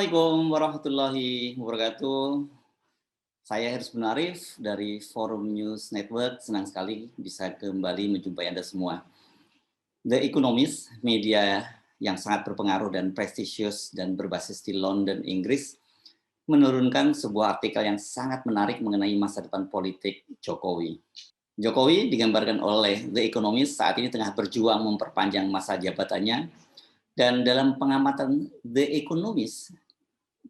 Assalamualaikum warahmatullahi wabarakatuh. Saya Haris bin Arif dari Forum News Network. Senang sekali bisa kembali menjumpai Anda semua. The Economist, media yang sangat berpengaruh dan prestisius dan berbasis di London, Inggris, menurunkan sebuah artikel yang sangat menarik mengenai masa depan politik Jokowi. Jokowi digambarkan oleh The Economist saat ini tengah berjuang memperpanjang masa jabatannya, dan dalam pengamatan The Economist,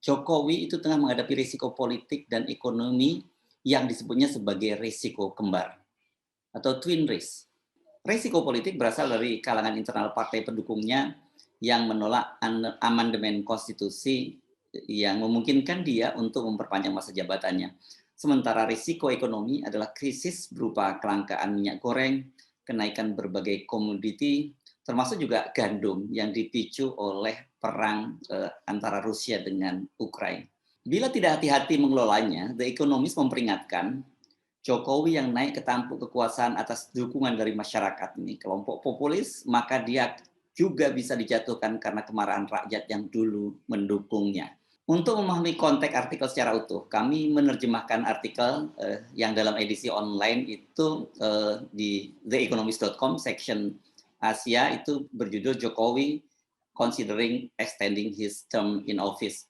Jokowi itu tengah menghadapi risiko politik dan ekonomi yang disebutnya sebagai risiko kembar atau twin risk. Risiko politik berasal dari kalangan internal partai pendukungnya yang menolak amandemen konstitusi yang memungkinkan dia untuk memperpanjang masa jabatannya. Sementara risiko ekonomi adalah krisis berupa kelangkaan minyak goreng, kenaikan berbagai komoditi, termasuk juga gandum yang dipicu oleh perang antara Rusia dengan Ukraina. Bila tidak hati-hati mengelolanya, The Economist memperingatkan Jokowi yang naik ke tampuk kekuasaan atas dukungan dari masyarakat ini, kelompok populis, maka dia juga bisa dijatuhkan karena kemarahan rakyat yang dulu mendukungnya. Untuk memahami konteks artikel secara utuh, kami menerjemahkan artikel yang dalam edisi online itu di theeconomist.com section Asia itu berjudul Jokowi Considering Extending His Term in Office,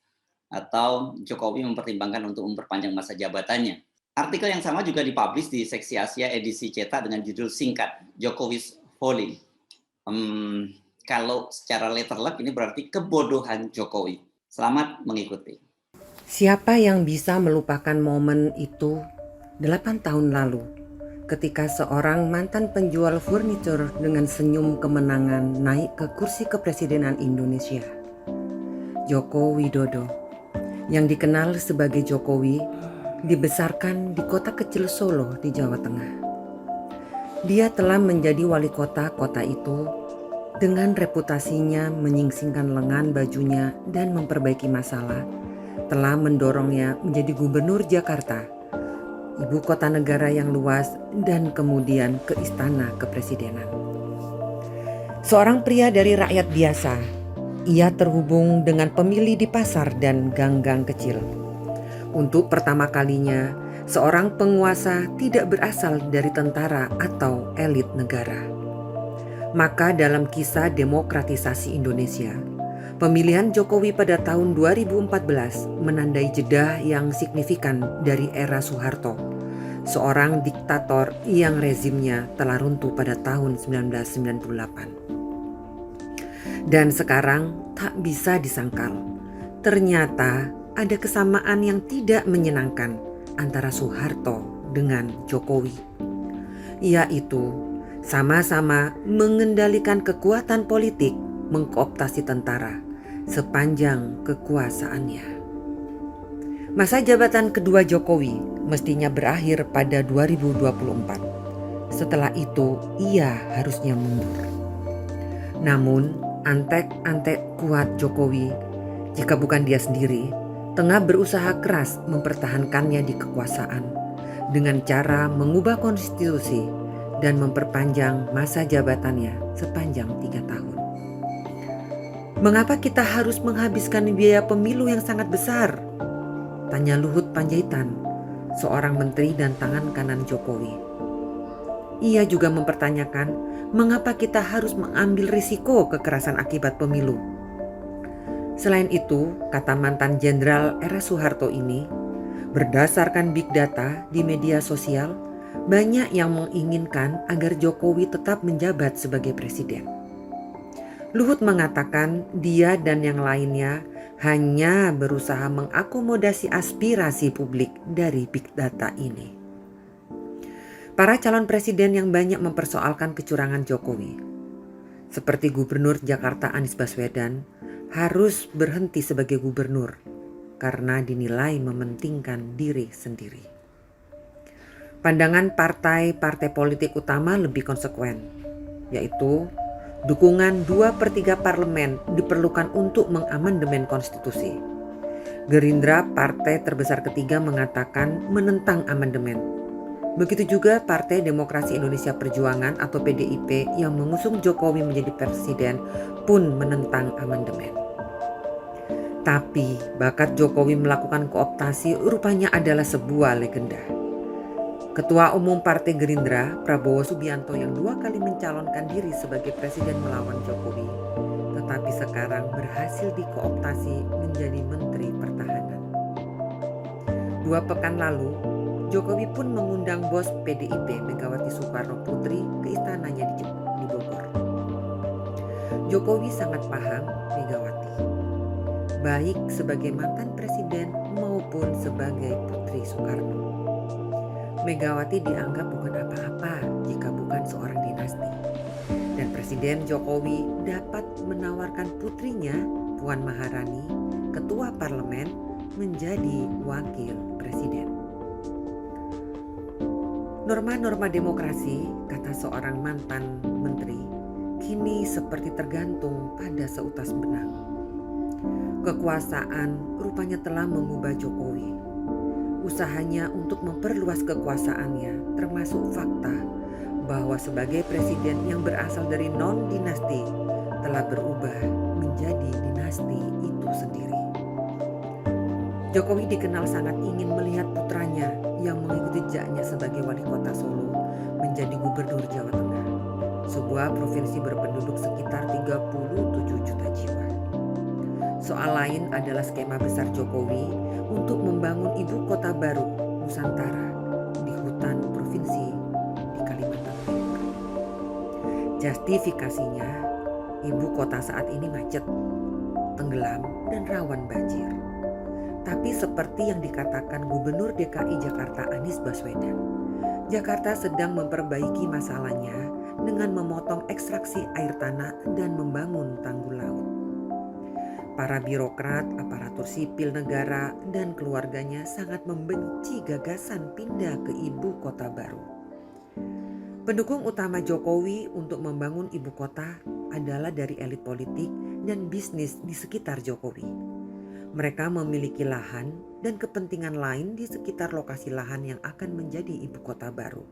atau Jokowi mempertimbangkan untuk memperpanjang masa jabatannya. Artikel yang sama juga dipublish di seksi Asia edisi cetak dengan judul singkat Jokowi's Folly. Kalau secara letterlock ini berarti kebodohan Jokowi. Selamat mengikuti. Siapa yang bisa melupakan momen itu 8 tahun lalu ketika seorang mantan penjual furnitur dengan senyum kemenangan naik ke kursi kepresidenan Indonesia. Joko Widodo, yang dikenal sebagai Jokowi, dibesarkan di kota kecil Solo di Jawa Tengah. Dia telah menjadi wali kota itu dengan reputasinya menyingsingkan lengan bajunya dan memperbaiki masalah, telah mendorongnya menjadi gubernur Jakarta, ibu kota negara yang luas, dan kemudian ke istana kepresidenan. Seorang pria dari rakyat biasa, ia terhubung dengan pemilih di pasar dan gang-gang kecil. Untuk pertama kalinya, seorang penguasa tidak berasal dari tentara atau elit negara. Maka dalam kisah demokratisasi Indonesia, pemilihan Jokowi pada tahun 2014 menandai jeda yang signifikan dari era Soeharto, seorang diktator yang rezimnya telah runtuh pada tahun 1998. Dan sekarang tak bisa disangkal, ternyata ada kesamaan yang tidak menyenangkan antara Soeharto dengan Jokowi, yaitu sama-sama mengendalikan kekuatan politik, mengkooptasi tentara sepanjang kekuasaannya. Masa jabatan kedua Jokowi mestinya berakhir pada 2024. Setelah itu ia harusnya mundur. Namun antek-antek kuat Jokowi, jika bukan dia sendiri, tengah berusaha keras mempertahankannya di kekuasaan dengan cara mengubah konstitusi dan memperpanjang masa jabatannya sepanjang 3 tahun. Mengapa kita harus menghabiskan biaya pemilu yang sangat besar? Tanya Luhut Panjaitan, seorang menteri dan tangan kanan Jokowi. Ia juga mempertanyakan mengapa kita harus mengambil risiko kekerasan akibat pemilu. Selain itu, kata mantan jenderal era Soeharto ini, berdasarkan big data di media sosial, banyak yang menginginkan agar Jokowi tetap menjabat sebagai presiden. Luhut mengatakan dia dan yang lainnya hanya berusaha mengakomodasi aspirasi publik dari big data ini. Para calon presiden yang banyak mempersoalkan kecurangan Jokowi, seperti Gubernur Jakarta Anies Baswedan, harus berhenti sebagai gubernur karena dinilai mementingkan diri sendiri. Pandangan partai-partai politik utama lebih konsekuen, yaitu dukungan 2/3 parlemen diperlukan untuk mengamandemen konstitusi. Gerindra, partai terbesar ketiga, mengatakan menentang amandemen. Begitu juga Partai Demokrasi Indonesia Perjuangan atau PDIP yang mengusung Jokowi menjadi presiden pun menentang amandemen. Tapi bakat Jokowi melakukan kooptasi rupanya adalah sebuah legenda. Ketua Umum Partai Gerindra, Prabowo Subianto yang 2 kali mencalonkan diri sebagai presiden melawan Jokowi, tetapi sekarang berhasil dikooptasi menjadi Menteri Pertahanan. 2 pekan lalu, Jokowi pun mengundang bos PDIP Megawati Soekarno Putri ke istananya di Bogor. Jokowi sangat paham Megawati, baik sebagai mantan presiden maupun sebagai putri Soekarno. Megawati dianggap bukan apa-apa jika bukan seorang dinasti. Dan Presiden Jokowi dapat menawarkan putrinya, Puan Maharani, ketua parlemen, menjadi wakil presiden. Norma-norma demokrasi, kata seorang mantan menteri, kini seperti tergantung pada seutas benang. Kekuasaan rupanya telah mengubah Jokowi. Usahanya untuk memperluas kekuasaannya termasuk fakta bahwa sebagai presiden yang berasal dari non-dinasti telah berubah menjadi dinasti itu sendiri. Jokowi dikenal sangat ingin melihat putranya yang mengikuti jejaknya sebagai wali kota Solo menjadi gubernur Jawa Tengah, sebuah provinsi berpenduduk sekitar 37 juta jiwa. Soal lain adalah skema besar Jokowi untuk membangun ibu kota baru Nusantara di hutan provinsi di Kalimantan Timur. Justifikasinya, ibu kota saat ini macet, tenggelam, dan rawan banjir. Tapi seperti yang dikatakan Gubernur DKI Jakarta Anies Baswedan, Jakarta sedang memperbaiki masalahnya dengan memotong ekstraksi air tanah dan membangun tanggul laut. Para birokrat, aparatur sipil negara, dan keluarganya sangat membenci gagasan pindah ke ibu kota baru. Pendukung utama Jokowi untuk membangun ibu kota adalah dari elit politik dan bisnis di sekitar Jokowi. Mereka memiliki lahan dan kepentingan lain di sekitar lokasi lahan yang akan menjadi ibu kota baru.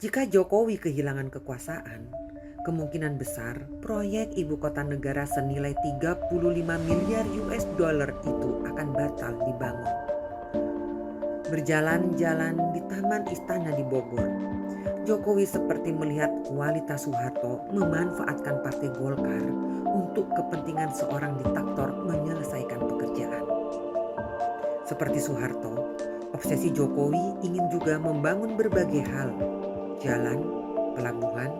Jika Jokowi kehilangan kekuasaan, kemungkinan besar proyek ibu kota negara senilai 35 miliar US dollar itu akan batal dibangun. Berjalan-jalan di Taman Istana di Bogor, Jokowi seperti melihat kualitas Soeharto memanfaatkan Partai Golkar untuk kepentingan seorang diktator menyelesaikan pekerjaan. Seperti Soeharto, obsesi Jokowi ingin juga membangun berbagai hal, jalan, pelabuhan,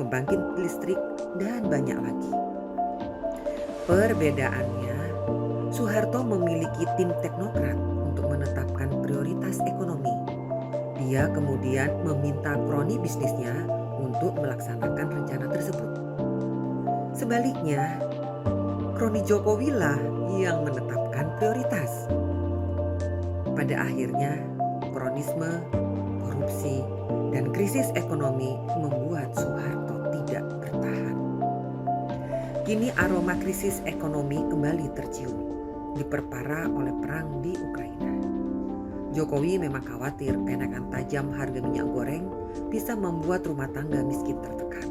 pembangkit listrik, dan banyak lagi. Perbedaannya, Soeharto memiliki tim teknokrat untuk menetapkan prioritas ekonomi. Dia kemudian meminta kroni bisnisnya untuk melaksanakan rencana tersebut. Sebaliknya, kroni Jokowi lah yang menetapkan prioritas. Pada akhirnya, kronisme, korupsi, dan krisis ekonomi membuat Soeharto tidak bertahan. Kini aroma krisis ekonomi kembali tercium, diperparah oleh perang di Ukraina. Jokowi memang khawatir kenaikan tajam harga minyak goreng bisa membuat rumah tangga miskin tertekan.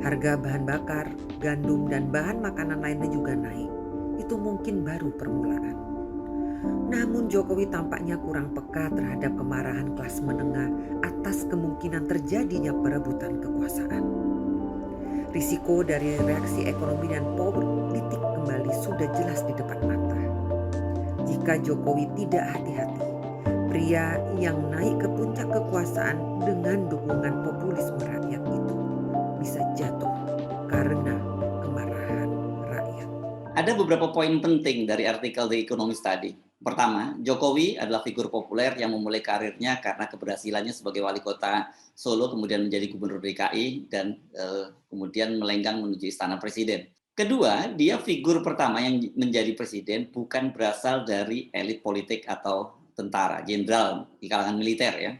Harga bahan bakar, gandum, dan bahan makanan lainnya juga naik. Itu mungkin baru permulaan. Namun Jokowi tampaknya kurang peka terhadap kemarahan kelas menengah atas kemungkinan terjadinya perebutan kekuasaan. Risiko dari reaksi ekonomi dan politik kembali sudah jelas di depan mata. Jika Jokowi tidak hati-hati, pria yang naik ke puncak kekuasaan dengan dukungan populisme rakyat itu bisa jatuh karena kemarahan rakyat. Ada beberapa poin penting dari artikel The Economist tadi. Pertama, Jokowi adalah figur populer yang memulai karirnya karena keberhasilannya sebagai wali kota Solo, kemudian menjadi gubernur DKI, dan kemudian melenggang menuju istana presiden. Kedua, dia figur pertama yang menjadi presiden bukan berasal dari elit politik atau tentara, jenderal di kalangan militer ya.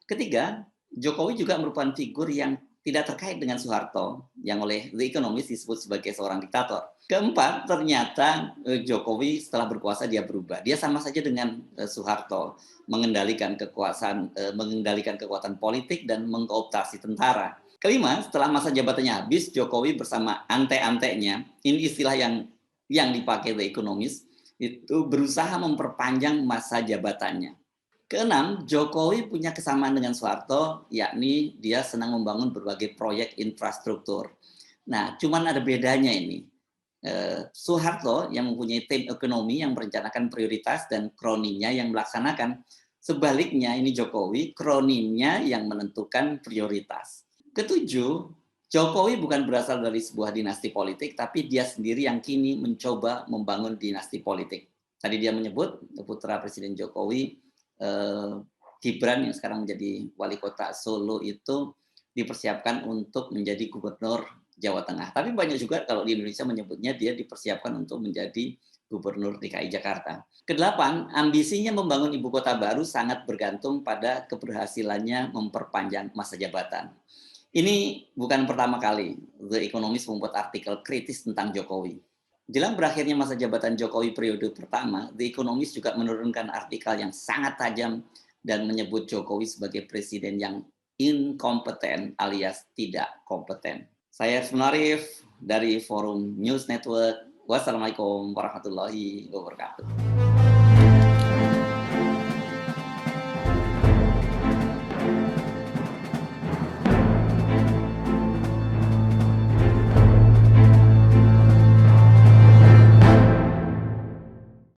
Ketiga, Jokowi juga merupakan figur yang tidak terkait dengan Soeharto yang oleh The Economist disebut sebagai seorang diktator. Keempat, ternyata Jokowi setelah berkuasa dia berubah. Dia sama saja dengan Soeharto, mengendalikan kekuasaan, mengendalikan kekuatan politik dan mengkooptasi tentara. Kelima, setelah masa jabatannya habis, Jokowi bersama ante-antenya, ini istilah yang yang dipakai The Economist itu berusaha memperpanjang masa jabatannya. Keenam, Jokowi punya kesamaan dengan Soeharto, yakni dia senang membangun berbagai proyek infrastruktur. Nah, cuman ada bedanya ini. Soeharto yang mempunyai tim ekonomi yang merencanakan prioritas dan kroninya yang melaksanakan. Sebaliknya ini Jokowi, kroninya yang menentukan prioritas. Ketujuh, Jokowi bukan berasal dari sebuah dinasti politik, tapi dia sendiri yang kini mencoba membangun dinasti politik. Tadi dia menyebut putra Presiden Jokowi, Gibran yang sekarang menjadi wali kota Solo itu dipersiapkan untuk menjadi gubernur Jawa Tengah. Tapi banyak juga kalau di Indonesia menyebutnya dia dipersiapkan untuk menjadi gubernur DKI Jakarta. Kedelapan, ambisinya membangun ibu kota baru sangat bergantung pada keberhasilannya memperpanjang masa jabatan. Ini bukan pertama kali The Economist membuat artikel kritis tentang Jokowi. Jelang berakhirnya masa jabatan Jokowi periode pertama, The Economist juga menurunkan artikel yang sangat tajam dan menyebut Jokowi sebagai presiden yang inkompeten alias tidak kompeten. Saya Aris Munarif dari Forum News Network. Wassalamualaikum warahmatullahi wabarakatuh.